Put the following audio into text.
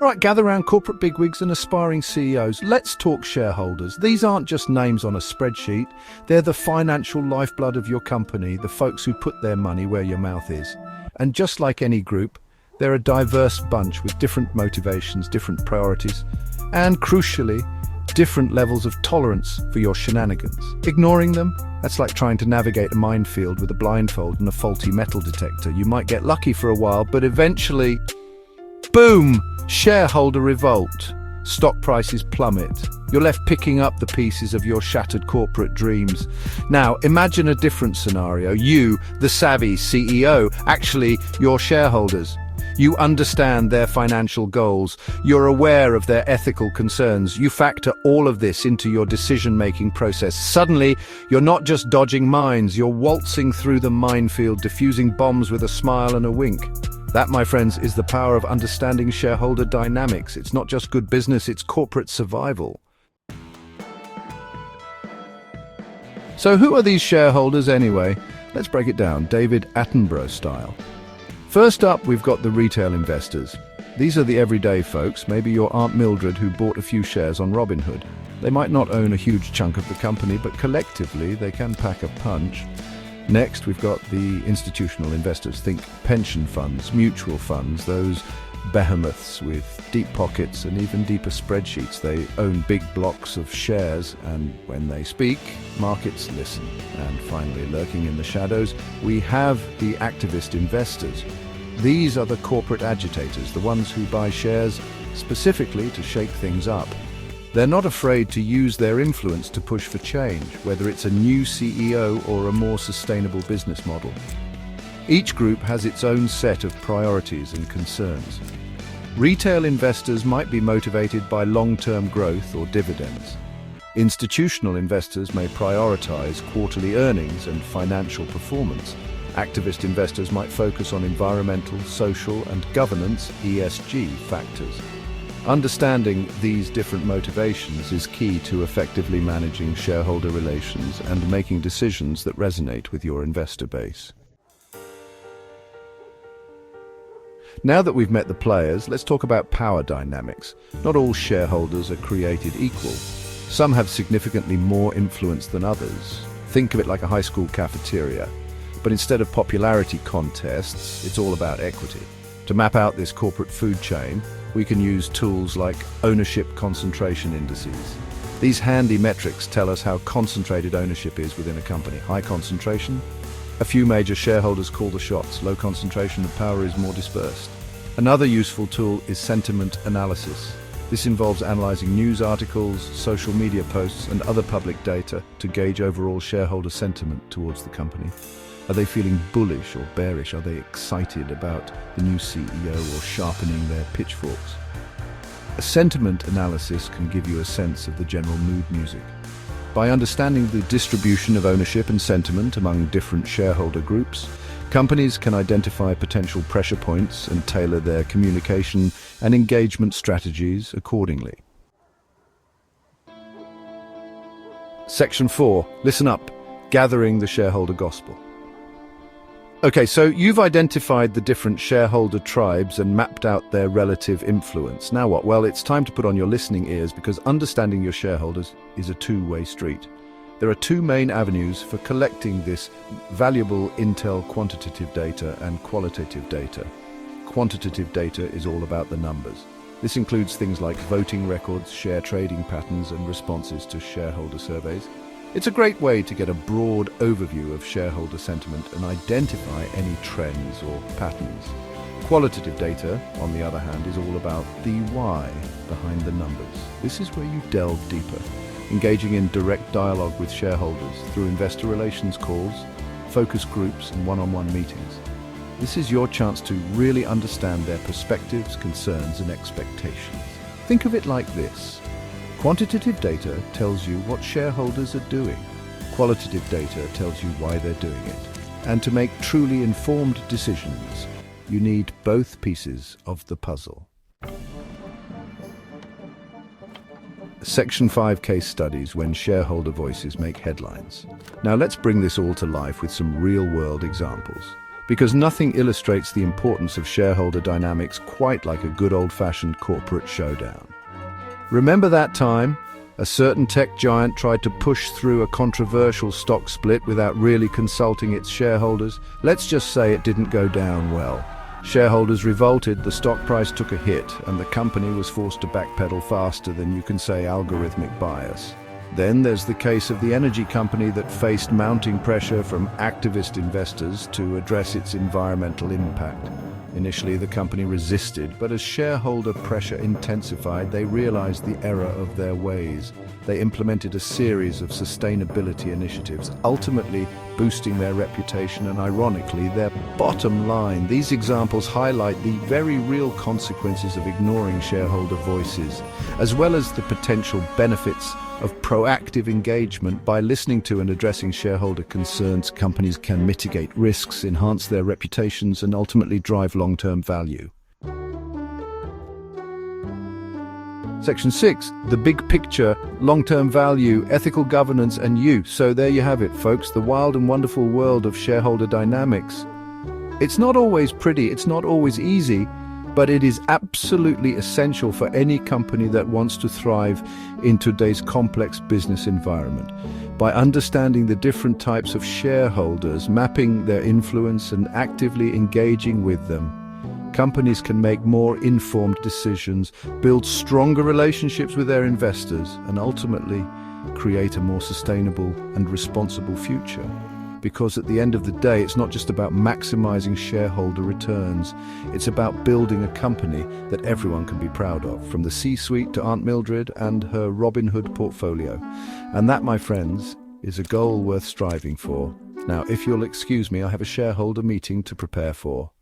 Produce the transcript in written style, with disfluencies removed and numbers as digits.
All right, gather around corporate bigwigs and aspiring CEOs. Let's talk shareholders. These aren't just names on a spreadsheet. They're the financial lifeblood of your company, the folks who put their money where your mouth is. And just like any group, they're a diverse bunch with different motivations, different priorities, and crucially, different levels of tolerance for your shenanigans. Ignoring them, that's like trying to navigate a minefield with a blindfold and a faulty metal detector. You might get lucky for a while, but eventually, boom! Shareholder revolt. Stock prices plummet. You're left picking up the pieces of your shattered corporate dreams. Now, imagine a different scenario. You, the savvy CEO, actually your shareholders. You understand their financial goals. You're aware of their ethical concerns. You factor all of this into your decision-making process. Suddenly, you're not just dodging mines, you're waltzing through the minefield, diffusing bombs with a smile and a wink. That, my friends, is the power of understanding shareholder dynamics. It's not just good business, it's corporate survival. So who are these shareholders anyway? Let's break it down, David Attenborough style. First up, we've got the retail investors. These are the everyday folks, maybe your Aunt Mildred who bought a few shares on Robinhood. They might not own a huge chunk of the company, but collectively they can pack a punch. Next, we've got the institutional investors. Think pension funds, mutual funds, those behemoths with deep pockets and even deeper spreadsheets. They own big blocks of shares, and when they speak, markets listen. And finally, lurking in the shadows, we have the activist investors. These are the corporate agitators, the ones who buy shares specifically to shake things up. They're not afraid to use their influence to push for change, whether it's a new CEO or a more sustainable business model. Each group has its own set of priorities and concerns. Retail investors might be motivated by long-term growth or dividends. Institutional investors may prioritize quarterly earnings and financial performance. Activist investors might focus on environmental, social, and governance (ESG) factors. Understanding these different motivations is key to effectively managing shareholder relations and making decisions that resonate with your investor base. Now that we've met the players, let's talk about power dynamics. Not all shareholders are created equal. Some have significantly more influence than others. Think of it like a high school cafeteria. But instead of popularity contests, it's all about equity. To map out this corporate food chain, we can use tools like ownership concentration indices. These handy metrics tell us how concentrated ownership is within a company. High concentration, a few major shareholders call the shots. Low concentration, the power is more dispersed. Another useful tool is sentiment analysis. This involves analyzing news articles, social media posts, and other public data to gauge overall shareholder sentiment towards the company. Are they feeling bullish or bearish? Are they excited about the new CEO or sharpening their pitchforks? A sentiment analysis can give you a sense of the general mood music. By understanding the distribution of ownership and sentiment among different shareholder groups, companies can identify potential pressure points and tailor their communication and engagement strategies accordingly. Section 4. Listen up. Gathering the shareholder gospel. Okay, so you've identified the different shareholder tribes and mapped out their relative influence. Now what? Well, it's time to put on your listening ears because understanding your shareholders is a two-way street. There are two main avenues for collecting this valuable intel: quantitative data and qualitative data. Quantitative data is all about the numbers. This includes things like voting records, share trading patterns, and responses to shareholder surveys. It's a great way to get a broad overview of shareholder sentiment and identify any trends or patterns. Qualitative data, on the other hand, is all about the why behind the numbers. This is where you delve deeper, engaging in direct dialogue with shareholders through investor relations calls, focus groups, and one-on-one meetings. This is your chance to really understand their perspectives, concerns, and expectations. Think of it like this. Quantitative data tells you what shareholders are doing. Qualitative data tells you why they're doing it. And to make truly informed decisions, you need both pieces of the puzzle. Section 5 case studies when shareholder voices make headlines. Now let's bring this all to life with some real-world examples. because nothing illustrates the importance of shareholder dynamics quite like a good old-fashioned corporate showdown. Remember that time? A certain tech giant tried to push through a controversial stock split without really consulting its shareholders. Let's just say it didn't go down well. Shareholders revolted, the stock price took a hit, and the company was forced to backpedal faster than you can say algorithmic bias. Then there's the case of the energy company that faced mounting pressure from activist investors to address its environmental impact. Initially, the company resisted, but as shareholder pressure intensified, they realized the error of their ways. They implemented a series of sustainability initiatives, ultimately boosting their reputation and, ironically, their bottom line. These examples highlight the very real consequences of ignoring shareholder voices, as well as the potential benefits of proactive engagement. By listening to and addressing shareholder concerns, companies can mitigate risks, enhance their reputations, and ultimately drive long-term value. Section 6, the big picture, long-term value, ethical governance, and you. So there you have it, folks, the wild and wonderful world of shareholder dynamics. It's not always pretty, it's not always easy, but it is absolutely essential for any company that wants to thrive in today's complex business environment. By understanding the different types of shareholders, mapping their influence, and actively engaging with them, companies can make more informed decisions, build stronger relationships with their investors, and ultimately create a more sustainable and responsible future. Because at the end of the day, it's not just about maximizing shareholder returns. It's about building a company that everyone can be proud of, from the C-suite to Aunt Mildred and her Robin Hood portfolio. And that, my friends, is a goal worth striving for. Now, if you'll excuse me, I have a shareholder meeting to prepare for.